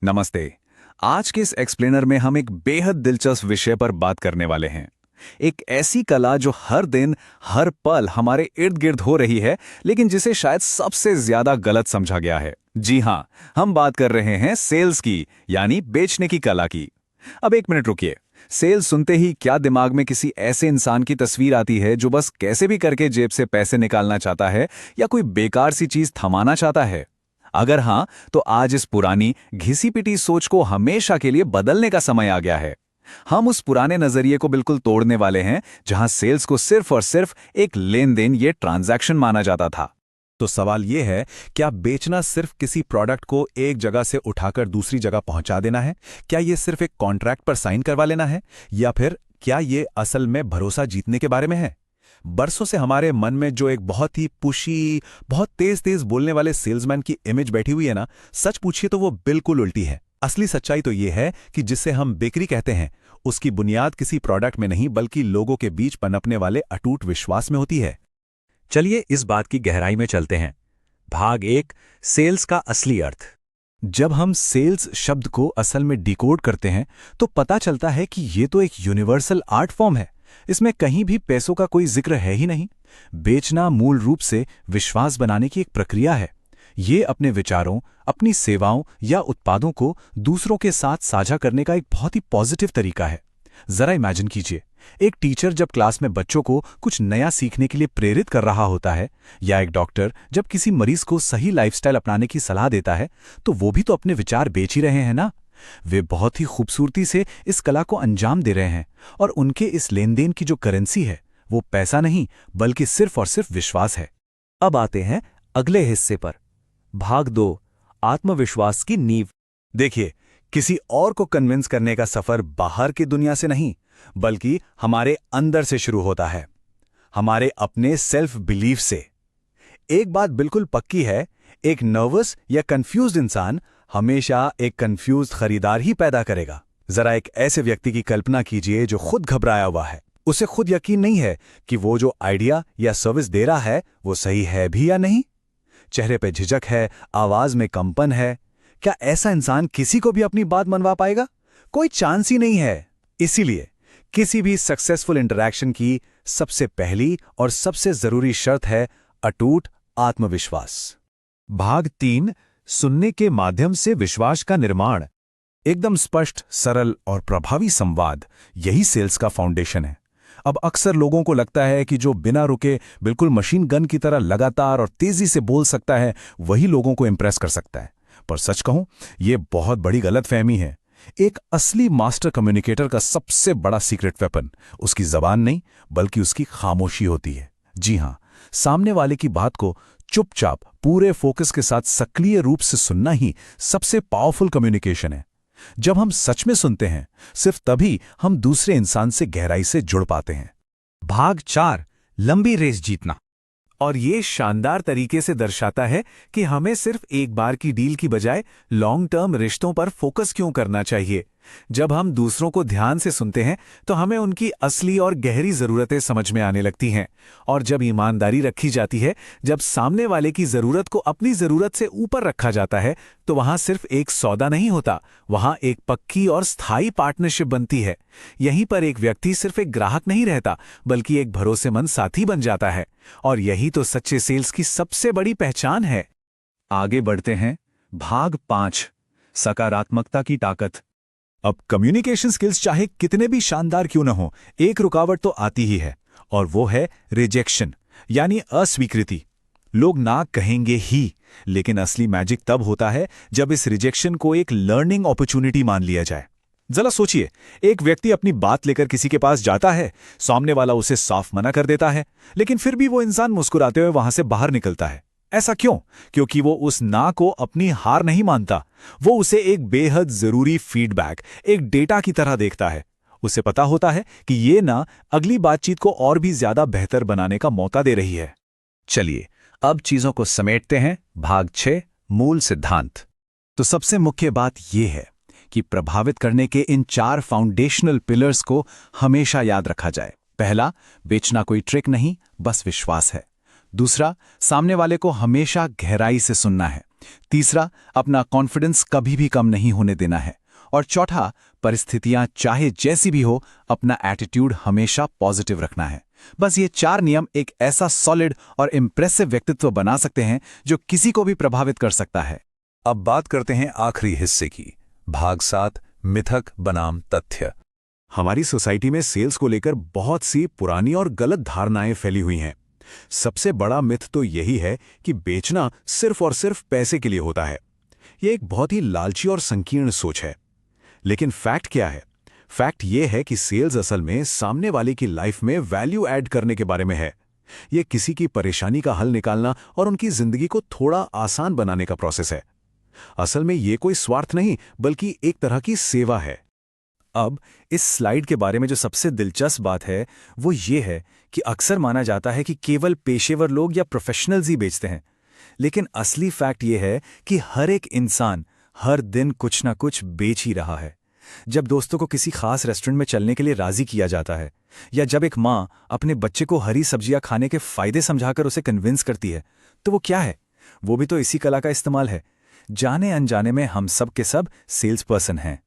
नमस्ते। आज के इस एक्सप्लेनर में हम एक बेहद दिलचस्प विषय पर बात करने वाले हैं। एक ऐसी कला जो हर दिन, हर पल हमारे इर्द गिर्द हो रही है, लेकिन जिसे शायद सबसे ज्यादा गलत समझा गया है। जी हाँ, हम बात कर रहे हैं सेल्स की, यानी बेचने की कला की। अब एक मिनट रुकिए। सेल्स सुनते ही क्या दिमाग में किसी ऐसे इंसान की तस्वीर आती है जो बस कैसे भी करके जेब से पैसे निकालना चाहता है या कोई बेकार सी चीज थमाना चाहता है? अगर हां, तो आज इस पुरानी घिसी पिटी सोच को हमेशा के लिए बदलने का समय आ गया है। हम उस पुराने नजरिए को बिल्कुल तोड़ने वाले हैं जहां सेल्स को सिर्फ और सिर्फ एक लेन देन, ये ट्रांजैक्शन माना जाता था। तो सवाल यह है, क्या बेचना सिर्फ किसी प्रोडक्ट को एक जगह से उठाकर दूसरी जगह पहुंचा देना है? क्या यह सिर्फ एक कॉन्ट्रैक्ट पर साइन करवा लेना है? या फिर क्या यह असल में भरोसा जीतने के बारे में है? बरसों से हमारे मन में जो एक बहुत ही पुशी, बहुत तेज तेज बोलने वाले सेल्समैन की इमेज बैठी हुई है ना, सच पूछिए तो वो बिल्कुल उल्टी है। असली सच्चाई तो ये है कि जिसे हम बेकरी कहते हैं, उसकी बुनियाद किसी प्रोडक्ट में नहीं बल्कि लोगों के बीच पनपने वाले अटूट विश्वास में होती है। चलिए इस बात की गहराई में चलते हैं। भाग 1, सेल्स का असली अर्थ। जब हम सेल्स शब्द को असल में डिकोड करते हैं तो पता चलता है कि ये तो एक यूनिवर्सल आर्ट फॉर्म है। इसमें कहीं भी पैसों का कोई जिक्र है ही नहीं। बेचना मूल रूप से विश्वास बनाने की एक प्रक्रिया है। ये अपने विचारों, अपनी सेवाओं या उत्पादों को दूसरों के साथ साझा करने का एक बहुत ही पॉजिटिव तरीका है। जरा इमेजिन कीजिए, एक टीचर जब क्लास में बच्चों को कुछ नया सीखने के लिए प्रेरित कर रहा होता है, या एक डॉक्टर जब किसी मरीज को सही लाइफस्टाइल अपनाने की सलाह देता है, तो वो भी तो अपने विचार बेच ही रहे हैं ना। वे बहुत ही खूबसूरती से इस कला को अंजाम दे रहे हैं, और उनके इस लेनदेन की जो करेंसी है वो पैसा नहीं बल्कि सिर्फ और सिर्फ विश्वास है। अब आते हैं अगले हिस्से पर। भाग 2, आत्मविश्वास की नींव। देखिए, किसी और को कन्विंस करने का सफर बाहर की दुनिया से नहीं बल्कि हमारे अंदर से शुरू होता है, हमारे अपने सेल्फ बिलीफ से। एक बात बिल्कुल पक्की है, एक नर्वस या कंफ्यूज्ड इंसान हमेशा एक कंफ्यूज्ड खरीदार ही पैदा करेगा। जरा एक ऐसे व्यक्ति की कल्पना कीजिए जो खुद घबराया हुआ है। उसे खुद यकीन नहीं है कि वो जो आइडिया या सर्विस दे रहा है वो सही है भी या नहीं। चेहरे पे झिझक है, आवाज में कंपन है। क्या ऐसा इंसान किसी को भी अपनी बात मनवा पाएगा? कोई चांस ही नहीं है। इसीलिए किसी भी सक्सेसफुल इंटरैक्शन की सबसे पहली और सबसे जरूरी शर्त है अटूट आत्मविश्वास। भाग 3, सुनने के माध्यम से विश्वास का निर्माण। एकदम स्पष्ट, सरल और प्रभावी संवाद, यही सेल्स का फाउंडेशन है। अब अक्सर लोगों को लगता है कि जो बिना रुके बिल्कुल मशीन गन की तरह लगातार और तेजी से बोल सकता है वही लोगों को इंप्रेस कर सकता है। पर सच कहूं, यह बहुत बड़ी गलतफहमी है। एक असली मास्टर कम्युनिकेटर का सबसे बड़ा सीक्रेट वेपन उसकी जबान नहीं बल्कि उसकी खामोशी होती है। जी हां, सामने वाले की बात को चुपचाप पूरे फोकस के साथ सक्रिय रूप से सुनना ही सबसे पावरफुल कम्युनिकेशन है। जब हम सच में सुनते हैं, सिर्फ तभी हम दूसरे इंसान से गहराई से जुड़ पाते हैं। भाग 4, लंबी रेस जीतना। और ये शानदार तरीके से दर्शाता है कि हमें सिर्फ एक बार की डील की बजाय लॉन्ग टर्म रिश्तों पर फोकस क्यों करना चाहिए। जब हम दूसरों को ध्यान से सुनते हैं तो हमें उनकी असली और गहरी ज़रूरतें समझ में आने लगती हैं। और जब ईमानदारी रखी जाती है, जब सामने वाले की ज़रूरत को अपनी ज़रूरत से ऊपर रखा जाता है, तो वहाँ सिर्फ एक सौदा नहीं होता, वहाँ एक पक्की और स्थायी पार्टनरशिप बनती है। यहीं पर एक व्यक्ति सिर्फ एक ग्राहक नहीं रहता बल्कि एक भरोसेमंद साथी बन जाता है। और यही तो सच्चे सेल्स की सबसे बड़ी पहचान है। आगे बढ़ते हैं। भाग 5, सकारात्मकता की ताकत। अब कम्युनिकेशन स्किल्स चाहे कितने भी शानदार क्यों न हो, एक रुकावट तो आती ही है, और वो है रिजेक्शन, यानी अस्वीकृति। लोग ना कहेंगे ही, लेकिन असली मैजिक तब होता है जब इस रिजेक्शन को एक लर्निंग अपॉर्चुनिटी मान लिया जाए। जरा सोचिए, एक व्यक्ति अपनी बात लेकर किसी के पास जाता है, सामने वाला उसे साफ मना कर देता है, लेकिन फिर भी वो इंसान मुस्कुराते हुए वहां से बाहर निकलता है। ऐसा क्यों? क्योंकि वो उस ना को अपनी हार नहीं मानता, वो उसे एक बेहद जरूरी फीडबैक, एक डेटा की तरह देखता है। उसे पता होता है कि ये ना अगली बातचीत को और भी ज्यादा बेहतर बनाने का मौका दे रही है। चलिए अब चीजों को समेटते हैं। भाग 6, मूल सिद्धांत। तो सबसे मुख्य बात यह है कि प्रभावित करने के इन 4 फाउंडेशनल पिलर्स को हमेशा याद रखा जाए। पहला, बेचना कोई ट्रिक नहीं, बस विश्वास है। दूसरा, सामने वाले को हमेशा गहराई से सुनना है। तीसरा, अपना कॉन्फिडेंस कभी भी कम नहीं होने देना है। और चौथा, परिस्थितियां चाहे जैसी भी हो, अपना एटीट्यूड हमेशा पॉजिटिव रखना है। बस ये 4 नियम एक ऐसा सॉलिड और इम्प्रेसिव व्यक्तित्व बना सकते हैं जो किसी को भी प्रभावित कर सकता है। अब बात करते हैं आखिरी हिस्से की, भाग 7, मिथक बनाम तथ्य। हमारी सोसाइटी में सेल्स को लेकर बहुत सी पुरानी और गलत धारणाएं फैली हुई हैं। सबसे बड़ा मिथ तो यही है कि बेचना सिर्फ और सिर्फ पैसे के लिए होता है। यह एक बहुत ही लालची और संकीर्ण सोच है। लेकिन फैक्ट क्या है? फैक्ट यह है कि सेल्स असल में सामने वाले की लाइफ में वैल्यू ऐड करने के बारे में है। यह किसी की परेशानी का हल निकालना और उनकी जिंदगी को थोड़ा आसान बनाने का प्रोसेस है। असल में यह कोई स्वार्थ नहीं, बल्कि एक तरह की सेवा है। अब इस स्लाइड के बारे में जो सबसे दिलचस्प बात है वो ये है कि अक्सर माना जाता है कि केवल पेशेवर लोग या प्रोफेशनल्स ही बेचते हैं, लेकिन असली फैक्ट ये है कि हर एक इंसान हर दिन कुछ ना कुछ बेच ही रहा है। जब दोस्तों को किसी खास रेस्टोरेंट में चलने के लिए राजी किया जाता है, या जब एक माँ अपने बच्चे को हरी सब्जियां खाने के फायदे समझाकर उसे कन्विंस करती है, तो वो क्या है? वो भी तो इसी कला का इस्तेमाल है। जाने अनजाने में हम सब के सब सेल्स पर्सन हैं।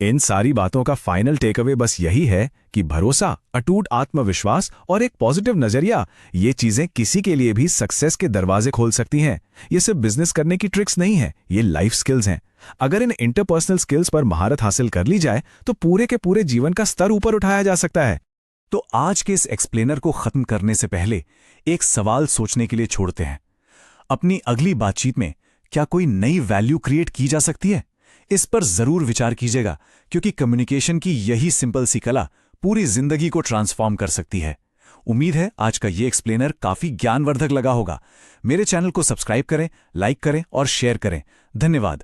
इन सारी बातों का फाइनल टेक अवे बस यही है कि भरोसा, अटूट आत्मविश्वास और एक पॉजिटिव नजरिया, ये चीजें किसी के लिए भी सक्सेस के दरवाजे खोल सकती हैं। ये सिर्फ बिजनेस करने की ट्रिक्स नहीं है, ये लाइफ स्किल्स हैं। अगर इन इंटरपर्सनल स्किल्स पर महारत हासिल कर ली जाए तो पूरे के पूरे जीवन का स्तर ऊपर उठाया जा सकता है। तो आज के इस एक्सप्लेनर को खत्म करने से पहले एक सवाल सोचने के लिए छोड़ते हैं। अपनी अगली बातचीत में क्या कोई नई वैल्यू क्रिएट की जा सकती है? इस पर जरूर विचार कीजिएगा, क्योंकि कम्युनिकेशन की यही सिंपल सी कला पूरी जिंदगी को ट्रांसफॉर्म कर सकती है। उम्मीद है आज का ये एक्सप्लेनर काफी ज्ञानवर्धक लगा होगा। मेरे चैनल को सब्सक्राइब करें, लाइक करें और शेयर करें। धन्यवाद।